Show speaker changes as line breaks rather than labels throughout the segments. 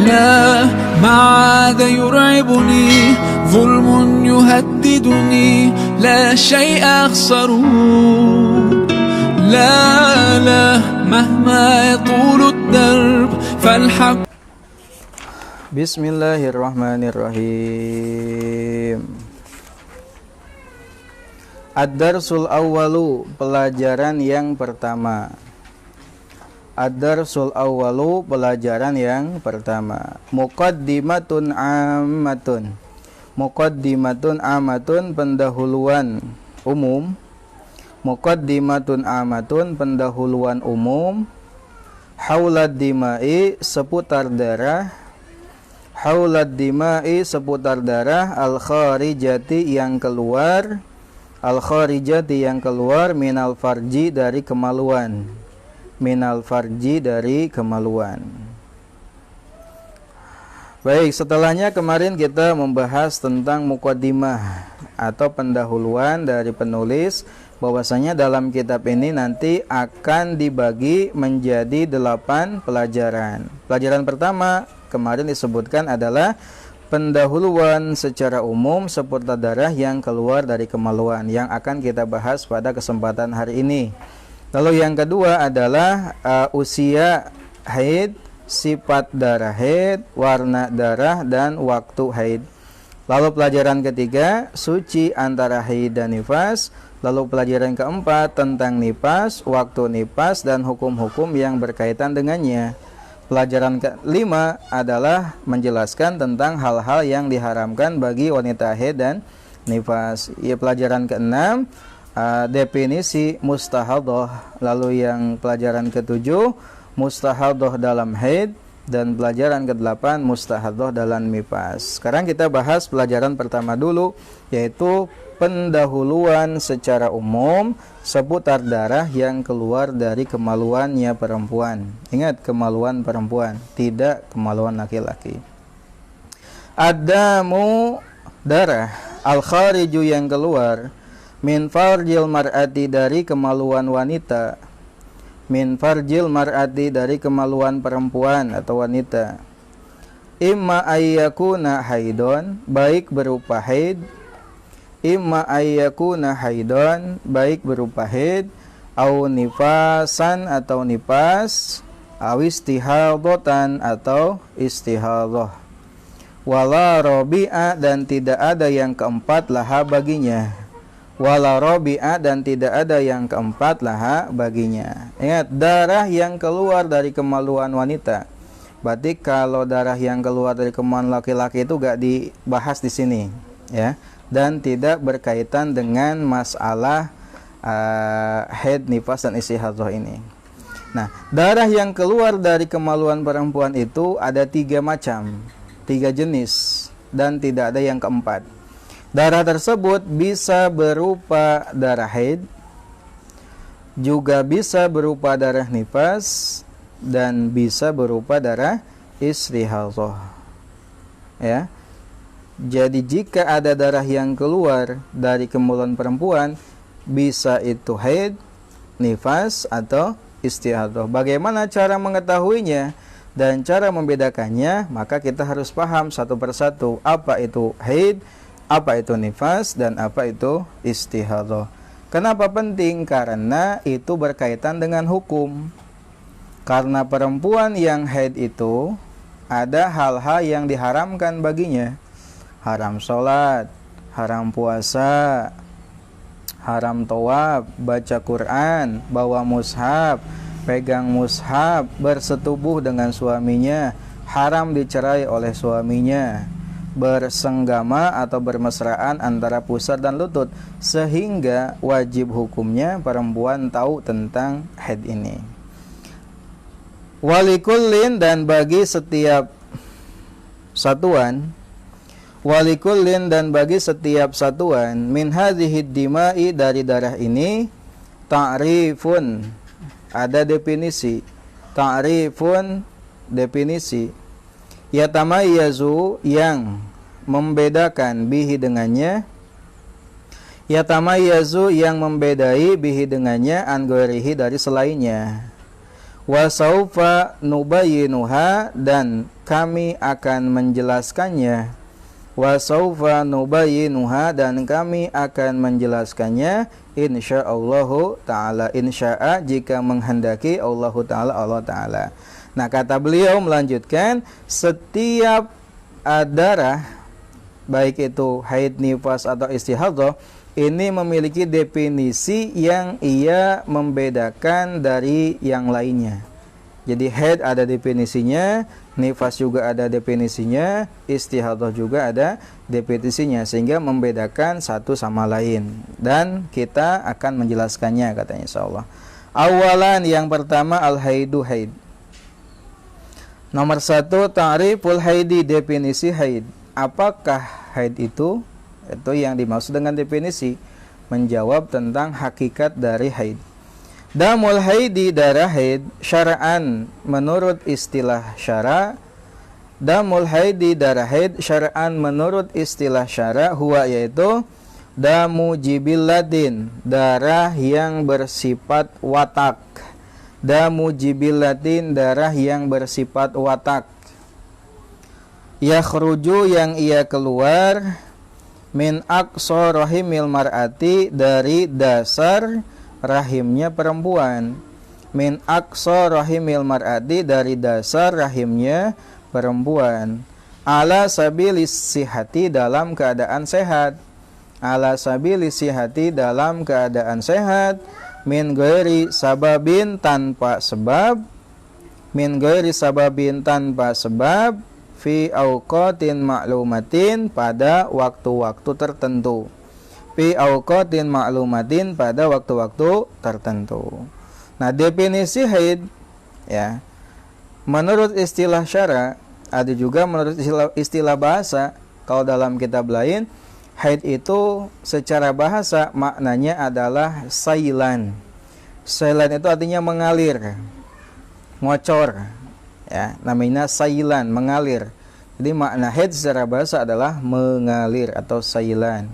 لا ما عاد يرعبني ظلم يهددني لا شيء أخسره لا مهما يطول الدرب فالحق.
Bismillahirrahmanirrahim. Ad-darsul awwalu, pelajaran yang pertama. Ad-darsul awwalu, pelajaran yang pertama. Muqaddimatun ammatun. Muqaddimatun ammatun, pendahuluan umum. Muqaddimatun ammatun, pendahuluan umum. Haulad dimai, seputar darah. Haulad dimai, seputar darah. Al-kharijati, yang keluar. Al-kharijati, yang keluar. Minal farji, dari kemaluan. Minal farji, dari kemaluan. Baik, setelahnya kemarin kita membahas tentang muqaddimah atau pendahuluan dari penulis, bahwasanya dalam kitab ini nanti akan dibagi menjadi 8 pelajaran. Pelajaran pertama kemarin disebutkan adalah pendahuluan secara umum seputar darah yang keluar dari kemaluan, yang akan kita bahas pada kesempatan hari ini. Lalu yang kedua adalah usia haid, sifat darah haid, warna darah, dan waktu haid. Lalu pelajaran ketiga, suci antara haid dan nifas. Lalu pelajaran keempat tentang nifas, waktu nifas, dan hukum-hukum yang berkaitan dengannya. Pelajaran kelima adalah menjelaskan tentang hal-hal yang diharamkan bagi wanita haid dan nifas. Ya, pelajaran keenam, definisi mustahadah. Lalu yang pelajaran ketujuh, mustahadah dalam haid. Dan pelajaran ke-8, mustahadah dalam nifas. Sekarang kita bahas pelajaran pertama dulu, yaitu pendahuluan secara umum seputar darah yang keluar dari kemaluannya perempuan. Ingat, kemaluan perempuan, tidak kemaluan laki-laki. Adamu, darah, al-khariju, yang keluar, min farjil mar'ati, dari kemaluan wanita. Min farjil mar'ati, dari kemaluan perempuan atau wanita. Imma ayyakuna haidon, baik berupa haid. Imma ayyakuna haidon, baik berupa haid. Au nifasan, atau nifas. Au istihadotan, atau istihadoh. Wala robi'a, dan tidak ada yang keempat laha baginya. Wala robi'a, dan tidak ada yang keempat laha baginya. Ingat, darah yang keluar dari kemaluan wanita. Berarti kalau darah yang keluar dari kemaluan laki-laki itu gak dibahas di sini, ya. Dan tidak berkaitan dengan masalah haid, nifas, dan istihadah ini. Nah, darah yang keluar dari kemaluan perempuan itu ada 3 macam, 3 jenis, dan tidak ada yang keempat. Darah tersebut bisa berupa darah haid, juga bisa berupa darah nifas, dan bisa berupa darah istihadah. Ya. Jadi jika ada darah yang keluar dari kemaluan perempuan, bisa itu haid, nifas, atau istihadah. Bagaimana cara mengetahuinya dan cara membedakannya? Maka kita harus paham satu persatu apa itu haid, apa itu nifas, dan apa itu istihadah. Kenapa penting? Karena itu berkaitan dengan hukum. Karena perempuan yang haid itu ada hal-hal yang diharamkan baginya. Haram sholat, haram puasa, haram tawaf, baca Quran, bawa mushaf, pegang mushaf, bersetubuh dengan suaminya, haram dicerai oleh suaminya, bersenggama atau bermesraan antara pusar dan lutut, sehingga wajib hukumnya perempuan tahu tentang haid ini. Walikullin, dan bagi setiap satuan, walikullin, dan bagi setiap satuan, min hadhihi dimai, dari darah ini, ta'rifun, ada definisi. Ta'rifun, definisi. Yatamayyazu, yang membedakan, bihi, dengannya. Yatamayyazu, yang membedai, bihi, dengannya, an ghairihi, dari selainnya. Wa saufa nubayyinuha, dan kami akan menjelaskannya. Wa saufa nubayyinuha, dan kami akan menjelaskannya insyaallahu ta'ala. Insya'a jika menghendaki Allah ta'ala. Nah, kata beliau melanjutkan, setiap darah baik itu haid, nifas atau istihadah ini memiliki definisi yang ia membedakan dari yang lainnya. Jadi haid ada definisinya, nifas juga ada definisinya, istihadah juga ada definisinya, sehingga membedakan satu sama lain. Dan kita akan menjelaskannya katanya insyaallah. Awalan, yang pertama al-haidu, haid. Nomor 1, ta'riful haidi, definisi haid. Apakah haid itu? Itu yang dimaksud dengan definisi, menjawab tentang hakikat dari haid. Damul haidi, darah haid, syara'an menurut istilah syara. Damul haidi, darah haid, syara'an menurut istilah syara, huwa yaitu damu jibillatin, darah yang bersifat watak. Damu jibillatin, darah yang bersifat watak. Yakhruju, yang ia keluar, min aqsa rahimil mar'ati, dari dasar rahimnya perempuan. Min aqsa rahimil mar'ati, dari dasar rahimnya perempuan. Ala sabilis sihati, dalam keadaan sehat. Ala sabilis sihati, dalam keadaan sehat. Min ghairi sababin, tanpa sebab. Min ghairi sababin, tanpa sebab. Fi auqatin ma'lumatin, pada waktu-waktu tertentu. Fi auqatin ma'lumatin, pada waktu-waktu tertentu. Nah, definisi haid ya, menurut istilah syara, ada juga menurut istilah bahasa. Kalau dalam kitab lain, haid itu secara bahasa maknanya adalah sailan. Sailan itu artinya mengalir, ngocor. Ya, namanya sailan, mengalir. Jadi makna haid secara bahasa adalah mengalir atau sailan.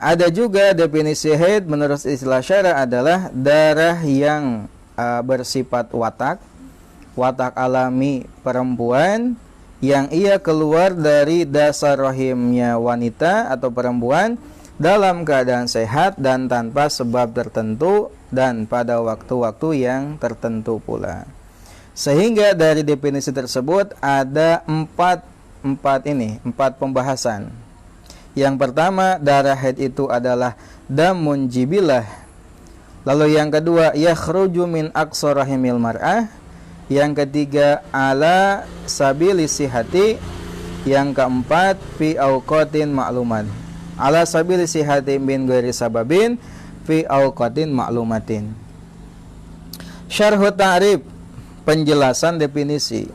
Ada juga definisi haid menurut istilah syara adalah darah yang bersifat watak, watak alami perempuan, yang ia keluar dari dasar rahimnya wanita atau perempuan dalam keadaan sehat dan tanpa sebab tertentu dan pada waktu-waktu yang tertentu pula. Sehingga dari definisi tersebut ada empat pembahasan. Yang pertama, darah haid itu adalah damun jibilah. Lalu yang kedua, yakhruju min aqsa rahimil mar'ah. Yang ketiga, ala sabilis sihati. Yang keempat, fi auqatin ma'lumat. Ala sabilis sihati min ghairi sababin, fi auqatin ma'lumatin. Syarhu ta'rif, penjelasan definisi.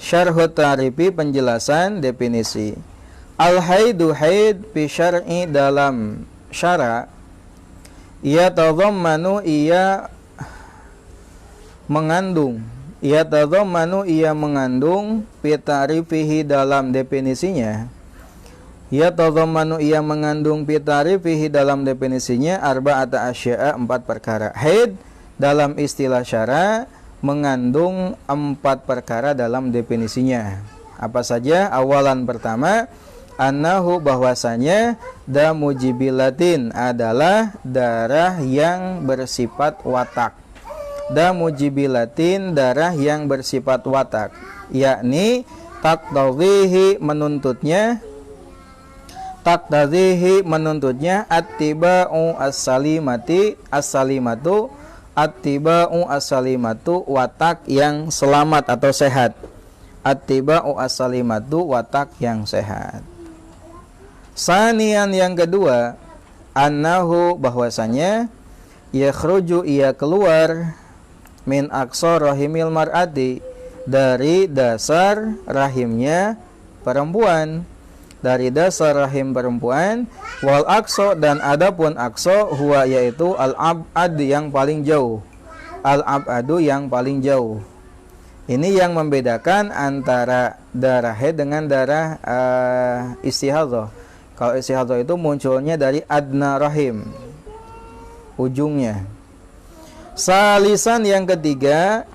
Syarhu ta'rifi, penjelasan definisi. Al-haidu, haid, fi syar'i, dalam syara, ia tadhammanu, ia mengandung. Ia tadhammanu, ia mengandung, fi ta'rifihi, dalam definisinya. Ia tadhammanu, ia mengandung, fi ta'rifihi, dalam definisinya, arba'ata asya'a, 4 perkara. Haid dalam istilah syara mengandung 4 perkara dalam definisinya. Apa saja? Awalan, pertama, annahu, bahwasanya damu jibilatin adalah darah yang bersifat watak. Damu jibilatin, darah yang bersifat watak, yakni taqtadhihi, menuntutnya attiba'u as-salimati, as-salimatu, attiba'u as-salimatu, watak yang selamat atau sehat. Attiba'u as-salimatu, watak yang sehat. Sanian, yang kedua, annahu, bahwasanya yakhruju, ia keluar, min aqsa rahimil mar'ati, dari dasar rahimnya perempuan. Dari dasar rahim perempuan. Wal aqsa, dan adapun aqsa, huwa yaitu al-ab'ad, yang paling jauh. Al-ab'adu, yang paling jauh. Ini yang membedakan antara darah haid dengan darah istihadah. Kalau istihadah itu munculnya dari adna rahim, ujungnya. Salisan yang ketiga,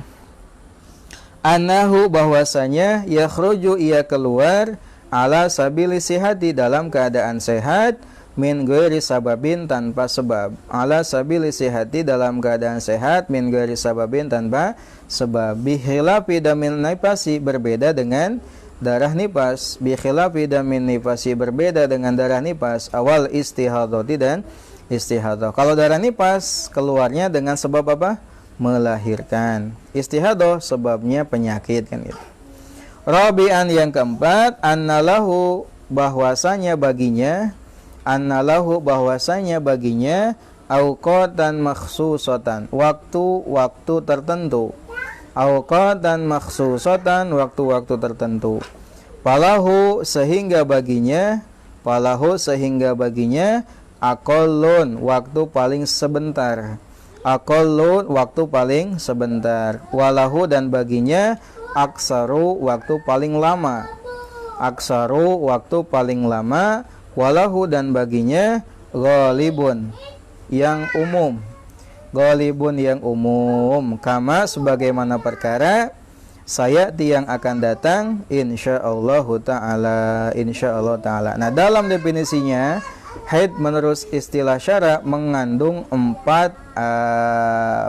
annahu bahwasanya yakhruju ia keluar ala sabili sihati dalam keadaan sehat, min ghairi sababin tanpa sebab. Ala sabili sihati dalam keadaan sehat, min ghairi sababin tanpa sebab. Bikhilafi damin nifasi berbeda dengan darah nipas. Bikhilafi damin nifasi berbeda dengan darah nipas. Awal istihadati dan istihadah. Kalau darah nipas keluarnya dengan sebab apa? Melahirkan. Istihadah sebabnya penyakit kan gitu. Rabi'an yang keempat, annalahu bahwasanya baginya, annalahu bahwasanya baginya auqatan makhsusatan, waktu-waktu tertentu. Auqatan makhsusatan, waktu-waktu tertentu. Palahu sehingga baginya, palahu sehingga baginya aqallun waktu paling sebentar. Aqallun waktu paling sebentar. Walahu dan baginya aksaru waktu paling lama. Aksaru waktu paling lama. Walahu dan baginya ghalibun yang umum. Ghalibun yang umum. Kama sebagaimana perkara sayati yang akan datang insyaallah taala. Insyaallah taala. Nah, dalam definisinya haid menurut istilah syara mengandung 4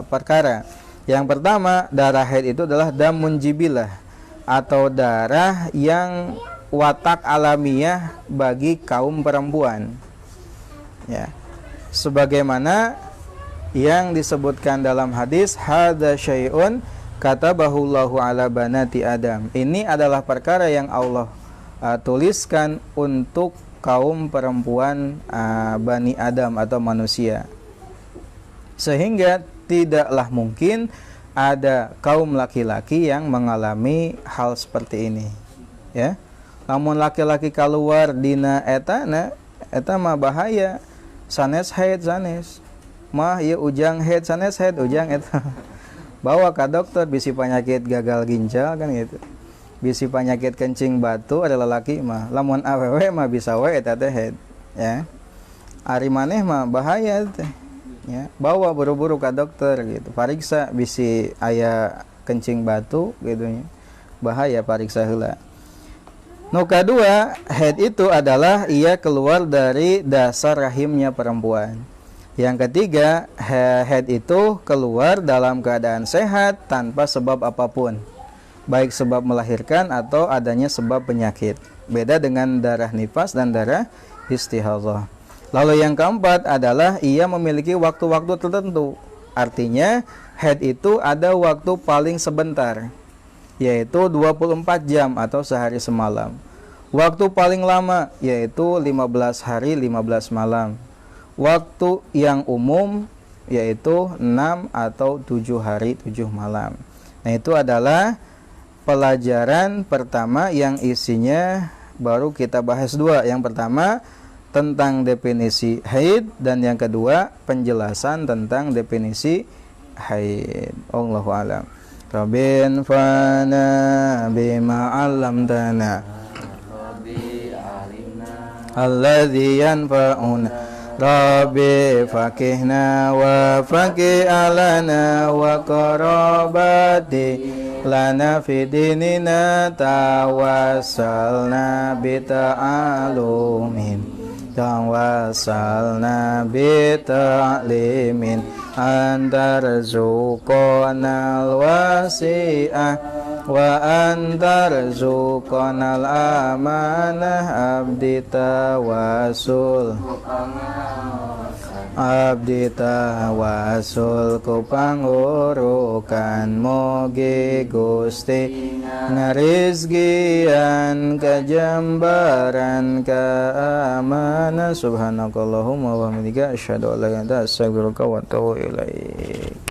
perkara. Yang pertama, darah haid itu adalah damun jibilah atau darah yang watak alamiah bagi kaum perempuan. Ya. Sebagaimana yang disebutkan dalam hadis hadza syai'un katabahullahu ala banati Adam. Ini adalah perkara yang Allah tuliskan untuk kaum perempuan Bani Adam atau manusia. Sehingga tidaklah mungkin ada kaum laki-laki yang mengalami hal seperti ini. Ya. Namun laki-laki keluar dina eta mah bahaya. Sanes haid sanes. Mah ieu ujang haid sanes haid ujang eta. Bawa ke dokter bisi penyakit gagal ginjal kan gitu. Bisi penyakit kencing batu ada lelaki mah. Lamun awewe mah bisa we eta teh haid, ya. Ari maneh mah bahaya teh. Ya, bawa buru-buru ke dokter gitu. Pariksa bisi aya kencing batu gitu nya. Bahaya pariksa heula. Nu kadua, haid itu adalah ia keluar dari dasar rahimnya perempuan. Yang ketiga, haid itu keluar dalam keadaan sehat tanpa sebab apapun, baik sebab melahirkan atau adanya sebab penyakit. Beda dengan darah nifas dan darah istihadhah. Lalu yang keempat adalah ia memiliki waktu-waktu tertentu. Artinya, haid itu ada waktu paling sebentar, yaitu 24 jam atau sehari semalam. Waktu paling lama yaitu 15 hari 15 malam. Waktu yang umum yaitu 6 atau 7 hari 7 malam. Nah, itu adalah pelajaran pertama yang isinya baru kita bahas 2. Yang pertama tentang definisi haid dan yang kedua penjelasan tentang definisi haid. Allahu a'lam. Rabbin fana bima 'allamtana Rabbi alimna alladzi yanfa'una Rabbi faqihna wa faqih alana wa qarabati lana fi dinina tawassalna bi ta'alumin tawassalna bi ta'limin antar zuqanal wasi'ah wa antar zuqanal amanah abdi tawasul ku pangurukan mogi Gusti ngarizkian kajambaran keamanan subhanakallahumma wa bihamdika asyhadu an la ilaha illa anta astaghfiruka wa atubu ilaik.